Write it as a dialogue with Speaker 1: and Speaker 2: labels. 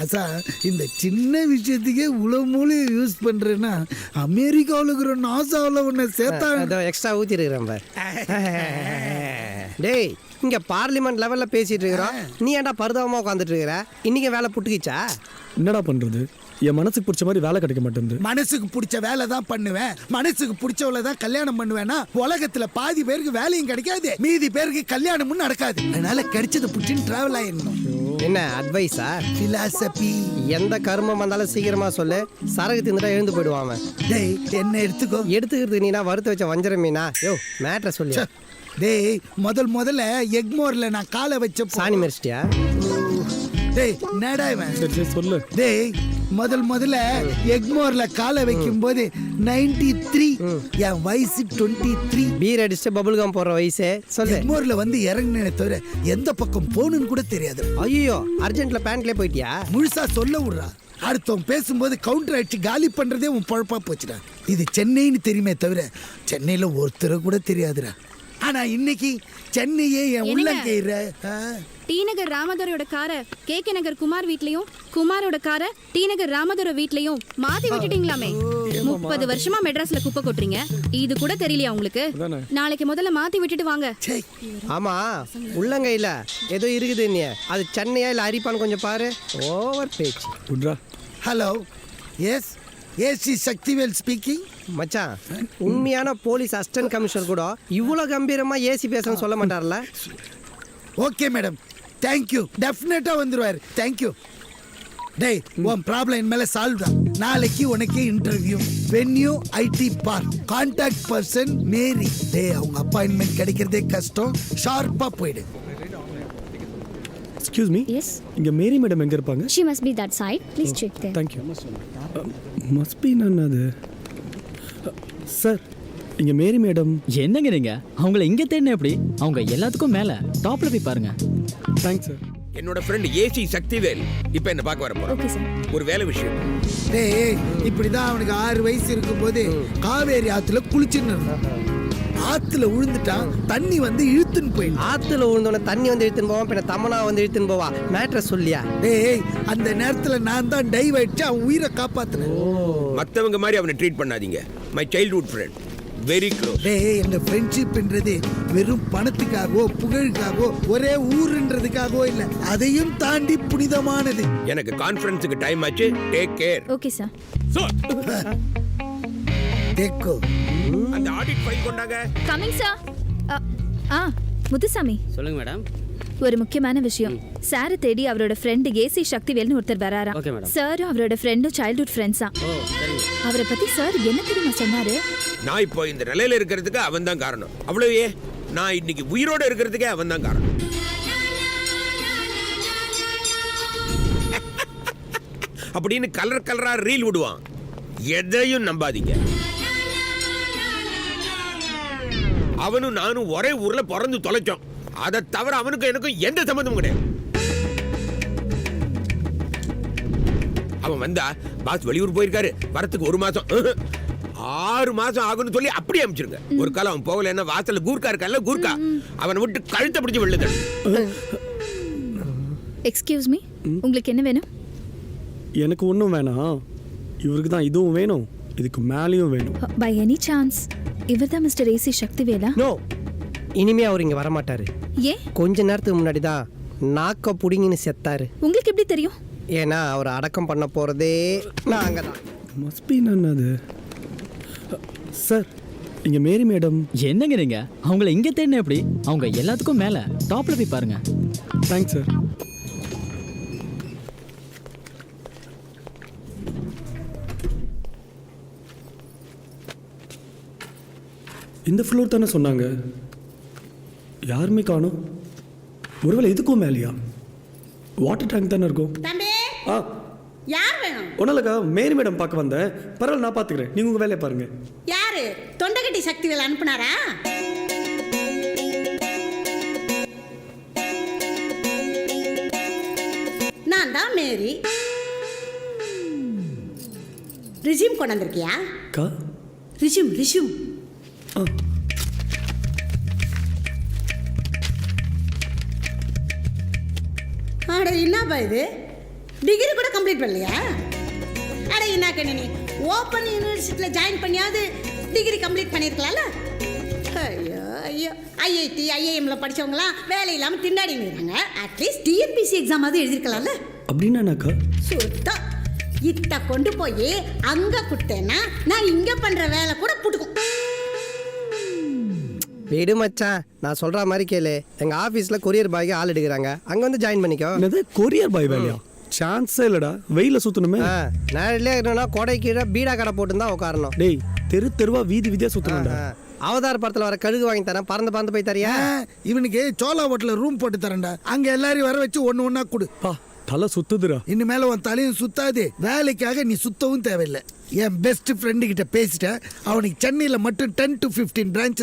Speaker 1: ராசா இந்த சின்ன விஷயத்துக்கே உழவு மூலி யூஸ் பண்றேன்னா அமெரிக்காவில் இருக்கிற நாசாவில் உன்னை சேர்த்தா
Speaker 2: எக்ஸ்ட்ரா ஊற்றிருக்கிறேன் பார். டேய் இங்கே பார்லிமெண்ட் லெவலில் பேசிட்டு இருக்கிறோம், நீ ஏன்டா பரிதாபமாக உட்காந்துட்டு இருக்கிற? இன்னைக்கு வேலை புட்டுக்கிச்சா?
Speaker 3: என்னடா பண்றது, என் மனசுக்கு பிடிச்ச மாதிரி வேலை கிடைக்க மாட்டேங்குது.
Speaker 1: மனசுக்கு பிடிச்ச வேலை தான் பண்ணுவேன், மனசுக்கு பிடிச்சவளை தான் கல்யாணம் பண்ணுவேன்னா உலகத்துல பாதி பேருக்கு வேலையும் கிடைக்காது, மீதி பேருக்கு கல்யாணமும் நடக்காது. அதனால கிடைச்சது பிடிச்சின்னு டிராவல் ஆயிடணும்.
Speaker 2: என்ன அட்வைஸா?
Speaker 1: பிலாசபி.
Speaker 2: எந்த கர்மம் வந்தாலும் சீக்கிரமா சொல்லு, சரகு தின்னுட்டா எழுந்து போயிடுவான் அவன்.
Speaker 1: டேய் என்ன எடுத்துக்கோ.
Speaker 2: எடுத்துக்கிறது நீனா வறுத்து வச்ச வஞ்சர மீனா? யோ மேட்ரை சொல்லு.
Speaker 1: டேய் முதல்ல எக்மோர்ல நான் காலை வச்ச
Speaker 2: சாணி மரிச்சிட்டியா?
Speaker 1: டேய் நேடா இவன்.
Speaker 3: சரி சொல்லு.
Speaker 1: டேய் முதல்ல எக்மோர்ல காலை வைக்கும் போது 93, என் வயசு 23.
Speaker 2: பீர் அடிச்சுட்டு பபுள் கம் போடுற வயசே. சொல்லு.
Speaker 1: எக்மோர்ல வந்து இறங்குனே தவிர எந்த பக்கம் போகணும்னு கூட தெரியாது.
Speaker 2: ஐயோ அர்ஜென்ட்ல பேண்ட்லயே போயிட்டியா?
Speaker 1: முழுசா சொல்ல விடுறா. அடுத்தவன் பேசும்போது கவுண்டர் அடிச்சு காலி பண்றதே உன் பொழப்பா போச்சுடா. இது சென்னைன்னு தெரியுமே தவிர சென்னையில ஒருத்தரை கூட தெரியாதுடா. ஆனா இன்னைக்கு சென்னையே என் உள்ளங்கையிற.
Speaker 4: டி நகர் ராமதுரையோட காரை கே நகர் குமார் வீட்லயும், குமாரோட காரை டி நகர் ராமதுரை வீட்லயும் மாத்தி விட்டுட்டீங்களாமே. 30 வருஷமா மெட்ராஸ்ல குப்பை கொட்டுறீங்க, இது கூட தெரியலையா உங்களுக்கு? நாளைக்கு முதல்ல மாத்தி விட்டுட்டு வாங்க.
Speaker 2: ஆமா உள்ளங்கையில ஏதோ இருக்குது, நீ அது சென்னையா இல்ல அரிப்பான்னு கொஞ்சம் பாரு. ஓவர் பேச்சு.
Speaker 1: Hello, yes AC Sakthivel speaking.
Speaker 2: மச்சான் உண்மையான போலீஸ் அசிஸ்டன்ட் கமிஷனர் கூட இவ்வளவு கம்பீரமா ஏசி பேசணும்னு சொல்ல மாட்டார்ல?
Speaker 1: Okay madam, thank you. டெஃபினட்டா வந்துருவாரு. தேங்க்யூ. டேய் உன் ப்ராப்ளம் இனிமேல சால்வ் தான். நாளைக்கு உனக்கு interview, venue IT park, contact person Mary. டேய் அவங்க அப்பாயின்மெண்ட் கிடைக்கிறதே கஷ்டம், ஷார்ப்பா போயிடு.
Speaker 3: Excuse me.
Speaker 5: Yes.
Speaker 3: இங்க மேரி மேடம் எங்க இருப்பாங்க?
Speaker 5: She must be that side. Please check there.
Speaker 3: Thank you. Must be என்னது? சார் இங்க மேரி மேடம்.
Speaker 6: என்னங்க நீங்க அவங்கள இங்க தேடின எப்படி? அவங்க எல்லாத்துக்கும் மேல டாப்ல போய் பாருங்க.
Speaker 3: Thanks sir.
Speaker 7: என்னோட ஃப்ரெண்ட் ஏசி சக்திவேல் இப்போ என்ன பார்க்க வர போறான்.
Speaker 5: Okay sir.
Speaker 7: ஒரு வேலை விஷயம்.
Speaker 1: டேய் இப்படிதான் அவனுக்கு 6 வயசு இருக்கும்போது காவேரி ஆத்துல குளிச்சுன்னு இருந்தான். ஆத்துல விழுந்துட்டான், தண்ணி வந்து இழுத்துன்னு போயிடும்.
Speaker 2: ஆத்துல விழுந்தோட தண்ணி வந்து இழுத்துன்னு போவான், பின்ன தமனா வந்து இழுத்துன்னு போவா. மேட்ரை சொல்லியா?
Speaker 1: டேய் அந்த நேரத்துல நான் தான் டைவ் ஆயிடுச்சு அவன் உயிரை காப்பாத்தினேன்.
Speaker 7: மற்றவங்க மாதிரி அவனை ட்ரீட் பண்ணாதீங்க. My childhood friend, very close.
Speaker 1: டேய் இந்த ஃப்ரெண்ட்ஷிப்ன்றது வெறும் பணத்துக்காகவோ புகழுக்காகவோ ஒரே ஊருன்றதுக்காகவோ இல்ல, அதையும் தாண்டி புனிதமானது.
Speaker 7: எனக்கு கான்ஃபரன்ஸுக்கு டைம் ஆச்சு. Take care.
Speaker 5: Okay sir.
Speaker 1: தேக்கோ.
Speaker 7: அந்த ஆடிட் ஃபைல் கொண்டாங்க.
Speaker 5: Coming sir. முத்துசாமி
Speaker 6: சொல்லுங்க மேடம்.
Speaker 5: ஒரு முக்கியமான விஷயம். சாரை தேடி அவரோட ஃப்ரெண்ட் ஏசி சக்திவேல்னு ஒருத்தர் வராராம்.
Speaker 6: Okay madam.
Speaker 5: சாரும் அவரோட ஃப்ரெண்டும் சைல்ட்ஹுட் ஃப்ரெண்ட்ஸா. அவரை பத்தி சார் என்ன தெரியுமா சொன்னாரு?
Speaker 7: நான் இப்போ இந்த நிலையில இருக்கிறதுக்கு அவன் தான் காரணம். அவ்வளவே நான் இன்னைக்கு உயிரோட இருக்கிறதுக்கே அவன் தான் காரணம். அப்படின்னு கலர் கலரா ரீல் விடுவான். எதையும் நம்பாதீங்க. அவனும் நானும் ஒரே ஊர்ல பிறந்து தொலைச்சோம். அதை தவிர அவனுக்கும் எனக்கும் எந்த சம்பந்தமும் கிடையாது. அவன் வந்தா பாஸ் வெளியூர் போயிருக்காரு, வரத்துக்கு 1 மாசம் 6 மாசம் ஆகும்னு சொல்லி அப்படியே அனுப்பிச்சிருங்க. ஒரு காலம் அவன் போகலன்னா வாசல்ல கூர்க்கா இருக்கல்ல, கூர்க்கா அவனை விட்டு கழுத்தை பிடிச்சு வெள்ளுது.
Speaker 5: எக்ஸ்கியூஸ் மீ, உங்களுக்கு என்ன வேணும்?
Speaker 3: எனக்கு ஒன்றும் வேணாம், இவருக்கு தான் இதுவும் வேணும், இதுக்கு மேலேயும் வேணும்.
Speaker 5: பை எனி சான்ஸ் இவர் தான் மிஸ்டர் ஏசி சக்திவேலா?
Speaker 2: நோ, இனிமே அவர் இங்க வரமாட்டாரு.
Speaker 5: ஏன்?
Speaker 2: கொஞ்ச நேரத்துக்கு முன்னாடி தான் நாக்க புடிங்கின்னு செத்தாரு.
Speaker 5: உங்களுக்கு எப்படி தெரியும்?
Speaker 2: ஏன்னா அவர் அடக்கம் பண்ண போறதே நாங்க தான்.
Speaker 3: மஸ்ட் பி என்னது? சார் இங்க மேரி மேடம்.
Speaker 6: என்னங்க நீங்க அவங்கள இங்க தேடின எப்படி? அவங்க எல்லாத்துக்கும் மேல டாப்ல போய் பாருங்க.
Speaker 3: Thanks sir. இந்த ஃப்ளோர் தானே சொன்னாங்க, யாருமே காணோம். ஒருவேளை இதுக்கும் மேலையா? வாட்டர் டேங்க் தானே இருக்கும்.
Speaker 8: தம்பி, யார் வேணும்?
Speaker 3: ஒன்றும் இல்லைக்கா, மேரி மேடம் பார்க்க வந்தேன். பரவாயில்ல நான் பார்த்துக்கிறேன், நீங்கள் உங்கள் வேலையை பாருங்கள்.
Speaker 8: யாரு? தொண்டகட்டி சக்திவேல் அனுப்புனாரா? நான் தான் மேரி. ரிசியூம் கொண்டு வந்திருக்கியா?
Speaker 3: கா
Speaker 8: ரிசியூம். அட என்னப்பா இது, டிகிரி கூட கம்ப்ளீட் பண்ணலையா? அட என்ன கண்ணு நீ ஓப்பன் யூனிவர்சிட்டியில் ஜாயின் பண்ணியாவது டிகிரி கம்ப்ளீட் பண்ணியிருக்கலாம்ல? ஐயோ ஐயோ, ஐஐடி ஐஐஎம்ல படிச்சவங்களாம் வேலை இல்லாமல் திண்டாடின்னு இருக்காங்க. அட்லீஸ்ட் டிஎன்பிசி எக்ஸாமாவது எழுதிருக்கலாம்ல?
Speaker 3: அப்படின்னாக்கா
Speaker 8: சுத்தம் இத்த கொண்டு போய் அங்கே கொடுத்தேன்னா நான் இங்கே பண்ணுற வேலை கூட புட்டுக்கும்.
Speaker 2: விடு மச்சான், நான் சொல்ற மாதிரி கேளு. எங்க ஆபீஸ்ல கொரியர் பாய்க்கு ஆள் எடுக்கிறாங்க, அங்க வந்து ஜாயின் பண்ணிக்கோ.
Speaker 3: என்னது கொரியர் பாய் வேலையா? சான்ஸே இல்லடா, வெயில சுத்தணுமே.
Speaker 2: நேரிலே இருக்கணும்னா கொடை கீழே பீடா கடை போட்டு தான் உட்காரணும்.
Speaker 3: டேய் தெரு தெருவா வீதி வீதியா சுத்தணும்டா.
Speaker 2: அவதார் படத்துல வர கழுகு வாங்கி தரேன், பறந்து பறந்து போய் தரியா?
Speaker 1: இவனுக்கு சோலா ஹோட்டல்ல ரூம் போட்டு தரேன்டா. அங்க எல்லாரையும் வர வச்சு ஒண்ணு ஒண்ணா கொடு.
Speaker 3: பா தலை சுத்துதுடா.
Speaker 1: இனிமேல உன் தலையும் சுத்தாது. வேலைக்காக நீ சுத்தவும் தேவையில்லை. என் பெஸ்ட் ஃப்ரெண்டு கிட்ட பேசிட்டேன். அவனுக்கு சென்னையில் மட்டும் 10 to 15 பிரான்ச்